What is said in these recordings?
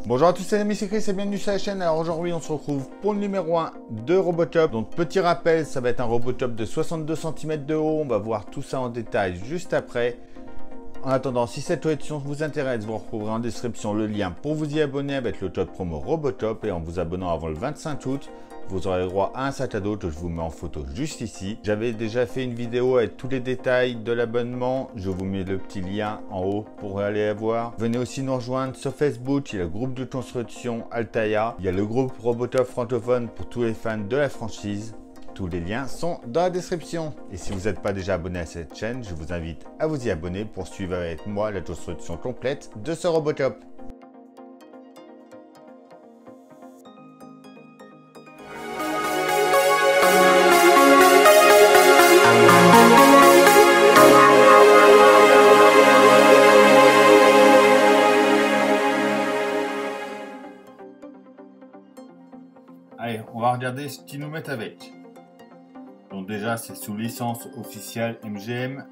Bonjour à tous, c'est Chris et bienvenue sur la chaîne. Alors aujourd'hui on se retrouve pour le numéro 1 de Robotop. Donc petit rappel, ça va être un Robotop de 62 cm de haut. On va voir tout ça en détail juste après. En attendant, si cette collection vous intéresse, vous retrouverez en description le lien pour vous y abonner avec le code promo Robotop. Et en vous abonnant avant le 25 août, vous aurez droit à un sac à dos que je vous mets en photo juste ici. J'avais déjà fait une vidéo avec tous les détails de l'abonnement. Je vous mets le petit lien en haut pour aller la voir. Venez aussi nous rejoindre sur Facebook. Il y a le groupe de construction Altaïa. Il y a le groupe Robotop francophone pour tous les fans de la franchise. Tous les liens sont dans la description. Et si vous n'êtes pas déjà abonné à cette chaîne, je vous invite à vous y abonner pour suivre avec moi la construction complète de ce Robotop. Allez, on va regarder ce qu'ils nous mettent avec. Donc déjà, c'est sous licence officielle MGM.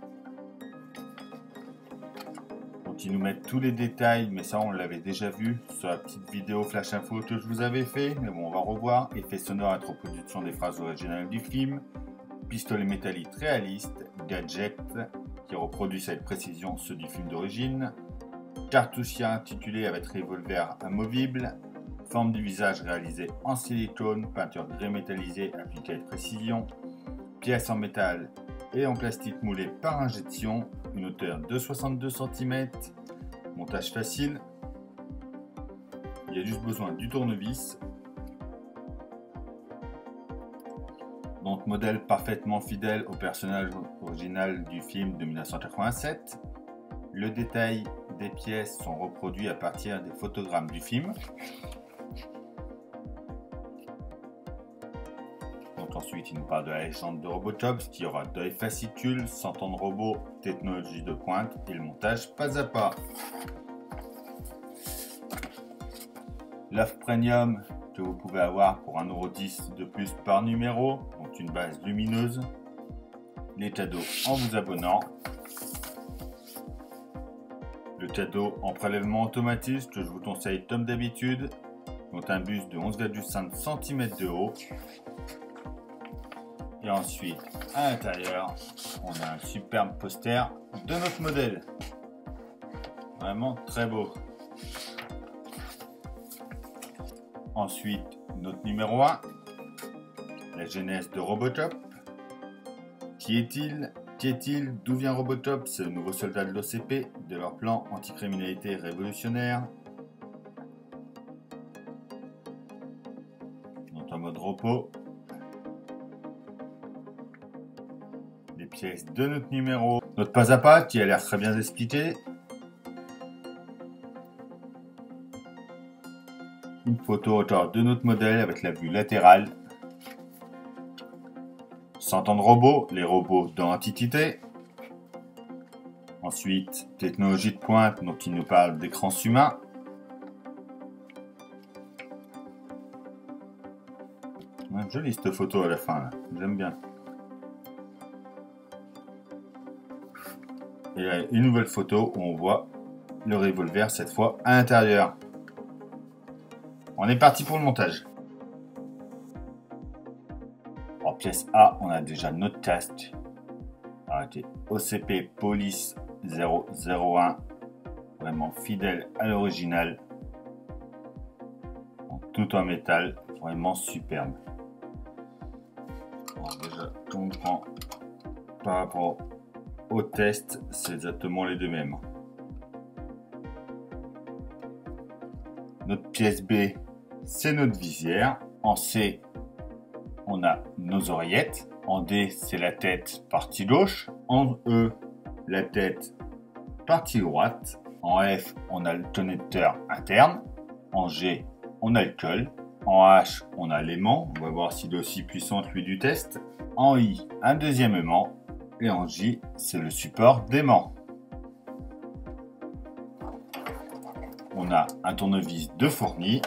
Donc ils nous mettent tous les détails, mais ça on l'avait déjà vu sur la petite vidéo flash info que je vous avais fait. Mais bon, on va revoir. Effet sonore, introduction des phrases originales du film. Pistolet métallique réaliste. Gadget qui reproduisent avec précision ceux du film d'origine. Cartouchier intitulé avec revolver amovible. Forme du visage réalisée en silicone. Peinture gris métallisée appliquée avec précision. Pièces en métal et en plastique moulé par injection, une hauteur de 62 cm, montage facile, il y a juste besoin du tournevis, donc modèle parfaitement fidèle au personnage original du film de 1987, le détail des pièces sont reproduits à partir des photogrammes du film. Ensuite, il nous parle de la légende de Robotop, qui aura d'œil fascicule, 100 ans de robot, technologie de pointe et le montage pas à pas. L'offre premium que vous pouvez avoir pour 1,10 € de plus par numéro, donc une base lumineuse. Les cadeaux en vous abonnant. Le cadeau en prélèvement automatique que je vous conseille comme d'habitude, donc un buste de 11,5 cm de haut. Et ensuite, à l'intérieur, on a un superbe poster de notre modèle. Vraiment très beau. Ensuite, notre numéro 1, la genèse de Robotop. Qui est-il? Qui est-il? D'où vient Robotop? C'est le nouveau soldat de l'OCP, de leur plan anticriminalité révolutionnaire. Donc en mode repos. Les pièces de notre numéro, notre pas à pas qui a l'air très bien expliqué, une photo autour de notre modèle avec la vue latérale, 100 ans de robots, les robots dans l'Antiquité, ensuite technologie de pointe dont il nous parle d'écrans humains, jolie cette photo à la fin, j'aime bien. Et une nouvelle photo où on voit le revolver cette fois à l'intérieur. On est parti pour le montage. En pièce A, on a déjà notre casque. Arrêtez. OCP Police 001. Vraiment fidèle à l'original. Tout en métal. Vraiment superbe. Alors déjà, on prend par rapport au test, c'est exactement les deux mêmes. Notre pièce B, c'est notre visière. En C, on a nos oreillettes. En D, c'est la tête partie gauche. En E, la tête partie droite. En F, on a le connecteur interne. En G, on a le col. En H, on a l'aimant. On va voir s'il est aussi puissant que lui du test. En I, un deuxième aimant. Et en J, c'est le support d'aimant. On a un tournevis de fourni.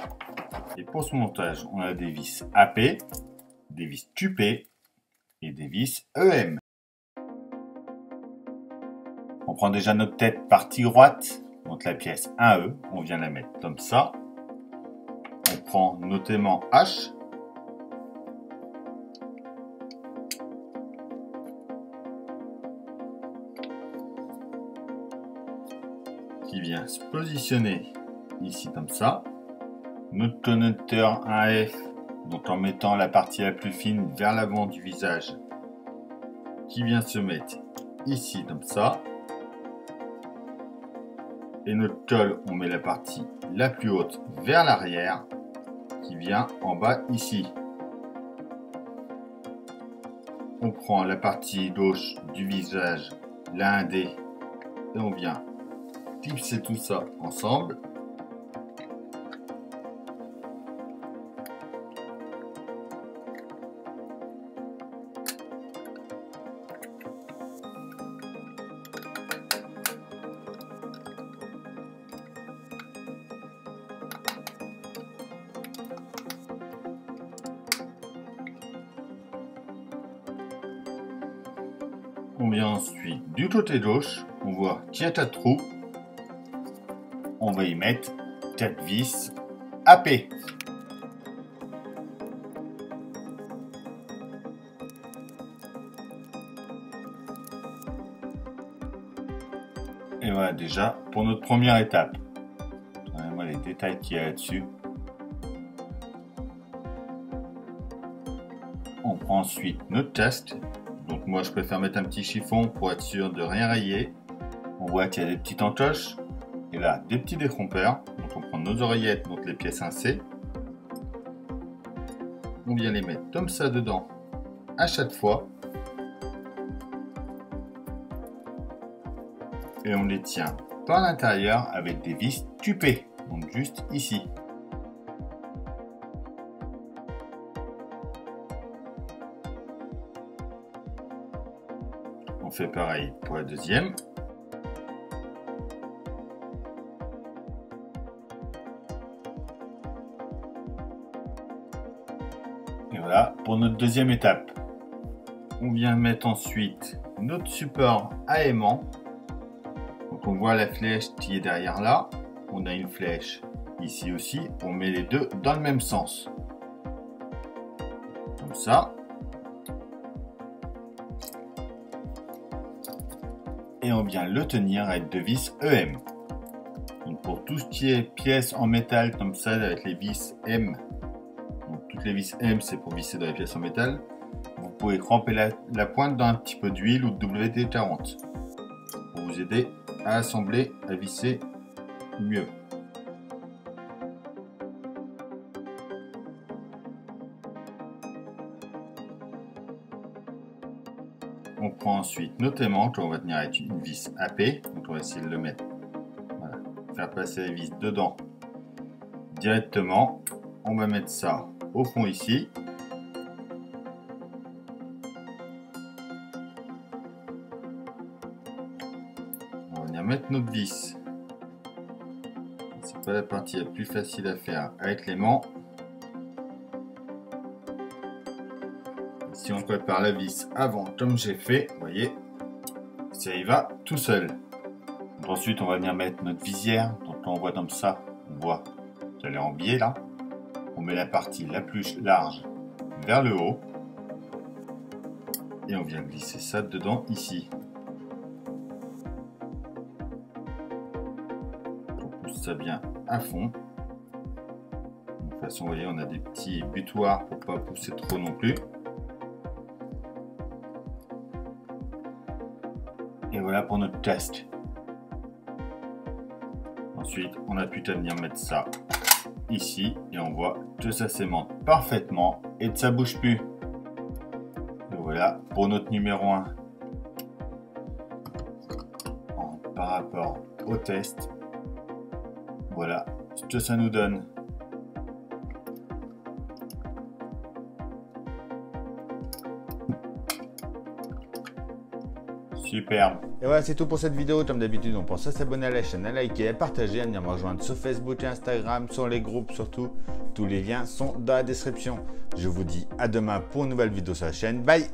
Et pour ce montage, on a des vis AP, des vis QP et des vis EM. On prend déjà notre tête partie droite, donc la pièce 1E, on vient la mettre comme ça. prend notre aimant H. Qui vient se positionner ici comme ça. Notre tonateur 1F, donc en mettant la partie la plus fine vers l'avant du visage, qui vient se mettre ici comme ça. Et notre colle, on met la partie la plus haute vers l'arrière, qui vient en bas ici. On prend la partie gauche du visage, la 1D, et on vient clipser tout ça ensemble. On vient ensuite du côté gauche, on voit qu'il y a 4 trous. On va y mettre 4 vis AP. Et voilà déjà pour notre première étape. Regardez-moi les détails qu'il y a là-dessus. On prend ensuite notre test. Donc moi je préfère mettre un petit chiffon pour être sûr de rien rayer. On voit qu'il y a des petites entoches. Et là, des petits détrompeurs. Donc on prend nos oreillettes, donc les pièces 1C. On vient les mettre comme ça dedans à chaque fois. Et on les tient par l'intérieur avec des vis tupées. Donc juste ici. On fait pareil pour la deuxième. Et voilà pour notre deuxième étape. On vient mettre ensuite notre support à aimant. Donc on voit la flèche qui est derrière là. On a une flèche ici aussi. On met les deux dans le même sens. Comme ça. Et on vient le tenir avec deux vis EM. Donc pour tout ce qui est pièces en métal comme ça avec les vis M, donc toutes les vis M c'est pour visser dans les pièces en métal, vous pouvez tremper la pointe dans un petit peu d'huile ou de WD-40 pour vous aider à assembler, à visser mieux. On prend ensuite notre aimant qu'on va tenir avec une vis AP. Donc on va essayer de le mettre, voilà, faire passer la vis dedans directement. On va mettre ça au fond ici. On va venir mettre notre vis. C'est pas la partie la plus facile à faire avec l'aimant. Si on prépare la vis avant, comme j'ai fait, vous voyez, ça y va tout seul. Donc ensuite, on va venir mettre notre visière. Donc quand on voit comme ça, on voit qu'elle est en biais là. On met la partie la plus large vers le haut. Et on vient glisser ça dedans ici. On pousse ça bien à fond. De toute façon, vous voyez, on a des petits butoirs pour pas pousser trop non plus. Et voilà pour notre test. Ensuite, on n'a plus qu'à venir mettre ça ici et on voit que ça s'aimante parfaitement et que ça bouge plus. Et voilà pour notre numéro 1. Par rapport au test, voilà ce que ça nous donne. Superbe. Et voilà, c'est tout pour cette vidéo. Comme d'habitude, on pense à s'abonner à la chaîne, à liker, à partager, à venir me rejoindre sur Facebook et Instagram, sur les groupes surtout. Tous les liens sont dans la description. Je vous dis à demain pour une nouvelle vidéo sur la chaîne. Bye!